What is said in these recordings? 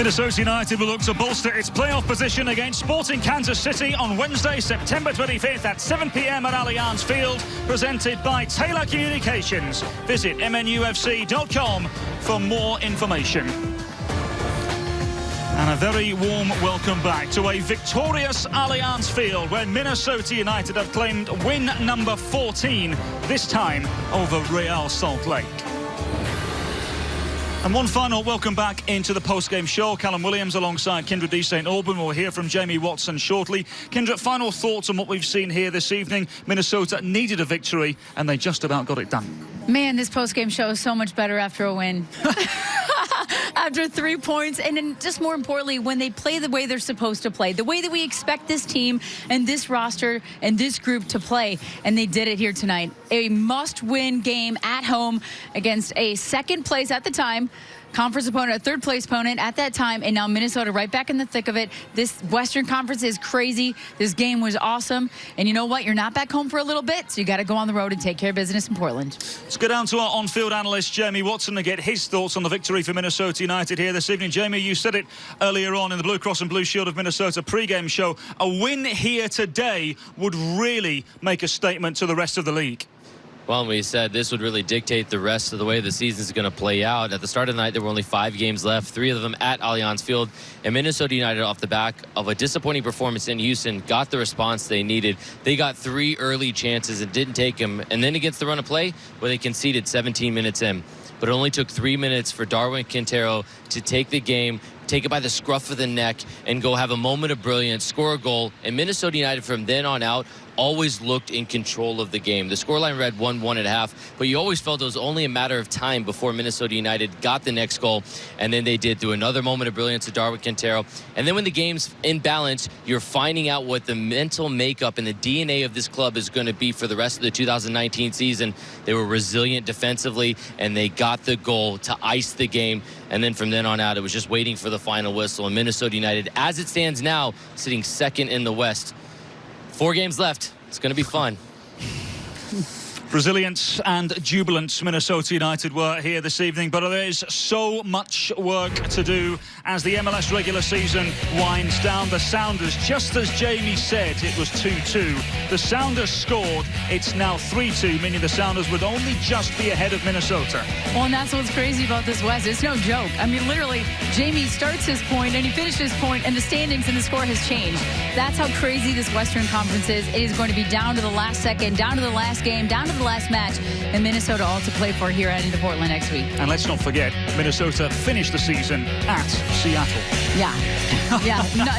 Minnesota United will look to bolster its playoff position against Sporting Kansas City on Wednesday, September 25th at 7 p.m. at Allianz Field, presented by Taylor Communications. Visit MNUFC.com for more information. And a very warm welcome back to a victorious Allianz Field where Minnesota United have claimed win number 14, this time over Real Salt Lake. And one final welcome back into the post-game show. Callum Williams alongside Kindred D. St. Albans. We'll hear from Jamie Watson shortly. Kindred, final thoughts on what we've seen here this evening. Minnesota needed a victory and they just about got it done. Man, this post-game show is so much better after a win. After 3 points, and then just more importantly, when they play the way they're supposed to play, the way that we expect this team and this roster and this group to play, and they did it here tonight. A must-win game at home against a second place at the time conference opponent, a third place opponent at that time, and now Minnesota right back in the thick of it. This Western Conference is crazy. This game was awesome, and you know what? You're not back home for a little bit, so you got to go on the road and take care of business in Portland. Let's go down to our on-field analyst Jamie Watson to get his thoughts on the victory for Minnesota United here this evening. Jamie, you said it earlier on in the Blue Cross and Blue Shield of Minnesota pre-game show. A win here today would really make a statement to the rest of the league. Well, we said this would really dictate the rest of the way the season is going to play out. At the start of the night, there were only 5 games left, 3 of them at Allianz Field. And Minnesota United, off the back of a disappointing performance in Houston, got the response they needed. They got 3 early chances and didn't take them. And then against the run of play, where they conceded 17 minutes in. But it only took 3 minutes for Darwin Quintero to take the game, take it by the scruff of the neck, and go have a moment of brilliance, score a goal. And Minnesota United from then on out always looked in control of the game. The scoreline read 1-1 at half, but you always felt it was only a matter of time before Minnesota United got the next goal, and then they did through another moment of brilliance to Darwin Quintero. And then when the game's in balance, you're finding out what the mental makeup and the DNA of this club is going to be for the rest of the 2019 season. They were resilient defensively, and they got the goal to ice the game. And then from then on out, it was just waiting for the final whistle. And Minnesota United, as it stands now, sitting second in the West. 4 games left. It's going to be fun. Resilient and jubilant Minnesota United were here this evening, but there is so much work to do as the MLS regular season winds down. The Sounders, just as Jamie said, it was 2-2. The Sounders scored. It's now 3-2, meaning the Sounders would only just be ahead of Minnesota. Well, and that's what's crazy about this West. It's no joke. I mean, literally, Jamie starts his point and he finishes his point, and the standings and the score has changed. That's how crazy this Western Conference is. It is going to be down to the last second, down to the last game, down to the last match, and Minnesota all to play for here heading to Portland next week. And let's not forget, Minnesota finished the season at Seattle. Yeah.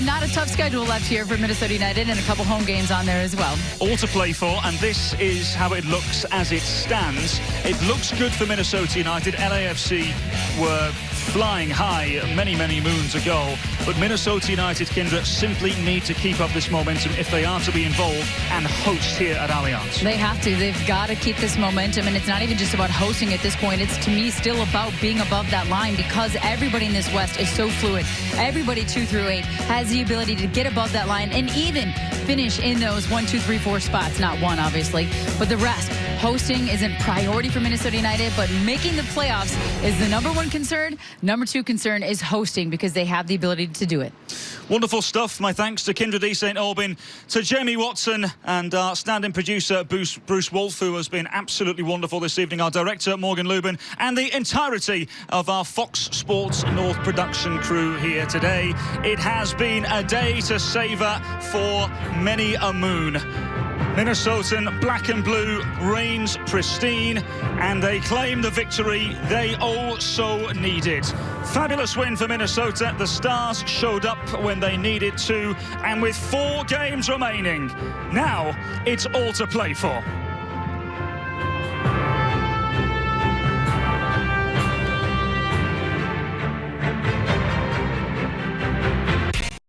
Not a tough schedule left here for Minnesota United, and a couple home games on there as well. All to play for, and this is how it looks as it stands. It looks good for Minnesota United. LAFC were flying high many moons ago, but Minnesota United, Kindred, simply need to keep up this momentum if they are to be involved and host here at Allianz. They have to. They've got to keep this momentum, and it's not even just about hosting at this point. It's, to me, still about being above that line, because everybody in this West is so fluid. Everybody 2 through 8 has the ability to get above that line and even finish in those 1, 2, 3, 4 spots. Not one, obviously, but the rest. Hosting isn't priority for Minnesota United, but making the playoffs is the #1 concern. #2 concern is hosting, because they have the ability to do it. Wonderful stuff. My thanks to Kindred D. St. Albans, to Jamie Watson, and our stand-in producer Bruce Wolfe, who has been absolutely wonderful this evening, our director Morgan Lubin, and the entirety of our Fox Sports North production crew here today. It has been a day to savour for many a moon. Minnesotan black and blue reigns pristine, and they claim the victory they oh so needed. Fabulous win for Minnesota. The Stars showed up when they needed to, and with 4 games remaining, now it's all to play for.